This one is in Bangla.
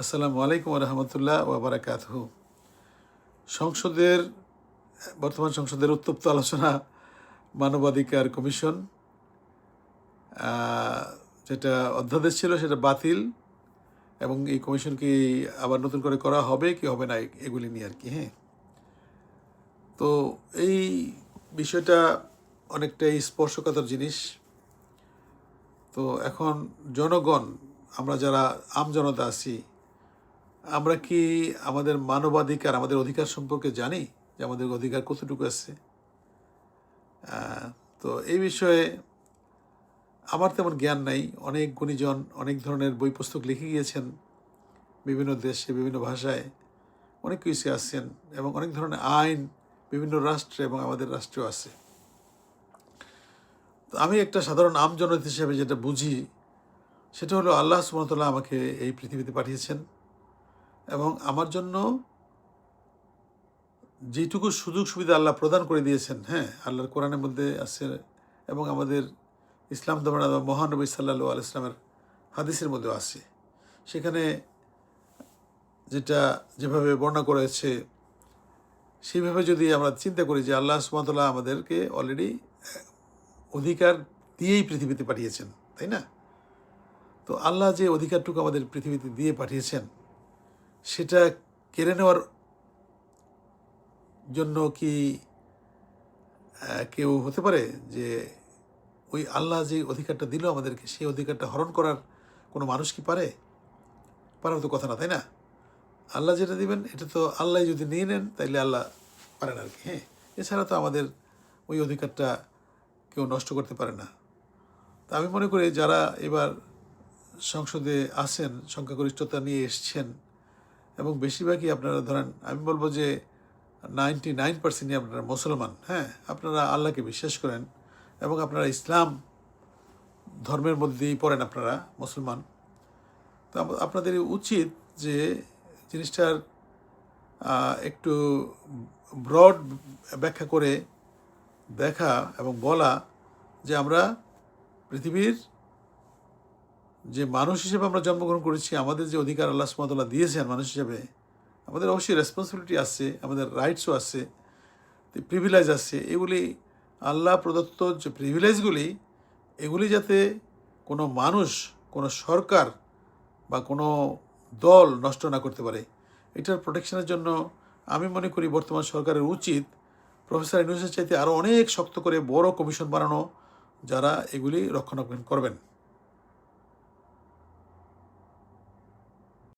আসসালামু আলাইকুম রহমতুল্লাহ ওয়া বারাকাতুহু। সংসদের বর্তমান সংসদের উত্তপ্ত আলোচনা মানবাধিকার কমিশন যেটা অধ্যাদেশ ছিল সেটা বাতিল, এবং এই কমিশন কি আবার নতুন করে করা হবে কি হবে না এগুলি নিয়ে আর কি। তো এই বিষয়টা অনেকটাই স্পর্শকাতর জিনিস। তো এখন জনগণ, আমরা যারা আমজনতা আছি, আমরা কি আমাদের মানবাধিকার, আমাদের অধিকার সম্পর্কে জানি যে আমাদের অধিকার কতটুকু আছে? তো এই বিষয়ে আমার তেমন জ্ঞান নাই। অনেক গুণীজন অনেক ধরনের বই পুস্তক লিখে গিয়েছেন, বিভিন্ন দেশে বিভিন্ন ভাষায় অনেক কিছু আসছেন, এবং অনেক ধরনের আইন বিভিন্ন রাষ্ট্রে এবং আমাদের রাষ্ট্রেও আছে। তো আমি একটা সাধারণ আমজনতা হিসেবে যেটা বুঝি সেটা হলো, আল্লাহ সুবহানাহু ওয়া তাআলা আমাকে এই পৃথিবীতে পাঠিয়েছেন এবং আমার জন্য যেটুকু সুযোগ সুবিধা আল্লাহ প্রদান করে দিয়েছেন, আল্লাহর কোরআনের মধ্যে আছে, এবং আমাদের ইসলাম ধর্মের মহানবী সাল্লাল্লাহু আলাইহি ওয়াসাল্লামের হাদিসের মধ্যেও আছে। সেখানে যেভাবে বর্ণনা করেছে সেইভাবে যদি আমরা চিন্তা করি যে আল্লাহ সুবহানাহু ওয়া তাআলা আমাদেরকে অলরেডি অধিকার দিয়েই পৃথিবীতে পাঠিয়েছেন, তাই না? তো আল্লাহ যে অধিকারটুকু আমাদের পৃথিবীতে দিয়ে পাঠিয়েছেন সেটা কেড়ে নেওয়ার জন্য কি কেউ হতে পারে যে ওই আল্লাহ যে অধিকারটা দিল আমাদেরকে সেই অধিকারটা হরণ করার কোনো মানুষ কি পারে? পারার তো কথা না, তাই না? আল্লাহ যেটা দিবেন এটা তো আল্লাহ যদি নিয়ে নেন তাইলে আল্লাহ পারেন আর কি। এছাড়া তো আমাদের ওই অধিকারটা কেউ নষ্ট করতে পারে না। তা আমি মনে করি যারা এবার সংসদে আছেন, সংখ্যাগরিষ্ঠতা নিয়ে এসছেন, এবং বেশিরভাগই আপনারা ধরেন, আমি বলবো যে 99%ই আপনারা মুসলমান। আপনারা আল্লাহকে বিশ্বাস করেন এবং আপনারা ইসলাম ধর্মের মধ্যেই পড়েন, আপনারা মুসলমান। তো আপনাদের উচিত যে জিনিসটার একটু ব্রড ব্যাখ্যা করে দেখা এবং বলা যে আমরা পৃথিবীর যে মানুষ হিসেবে আমরা জন্মগ্রহণ করেছি, আমাদের যে অধিকার আল্লাহ সুবহানাহু ওয়া তাআলা দিয়েছেন মানুষ হিসেবে, আমাদের অবশ্যই রেসপন্সিবিলিটি আছে, আমাদের রাইটসও আছে, প্রিভিলেজ আছে। এগুলি আল্লাহ প্রদত্ত যে প্রিভিলেজগুলি, এগুলি যাতে কোনো মানুষ, কোনো সরকার বা কোনো দল নষ্ট না করতে পারে, এটার প্রোটেকশনের জন্য আমি মনে করি বর্তমান সরকারের উচিত প্রফেসর ইউনূসের চাইতে আরও অনেক শক্ত করে বড় কমিশন বানানো, যারা এগুলি রক্ষণাবেক্ষণ করবেন।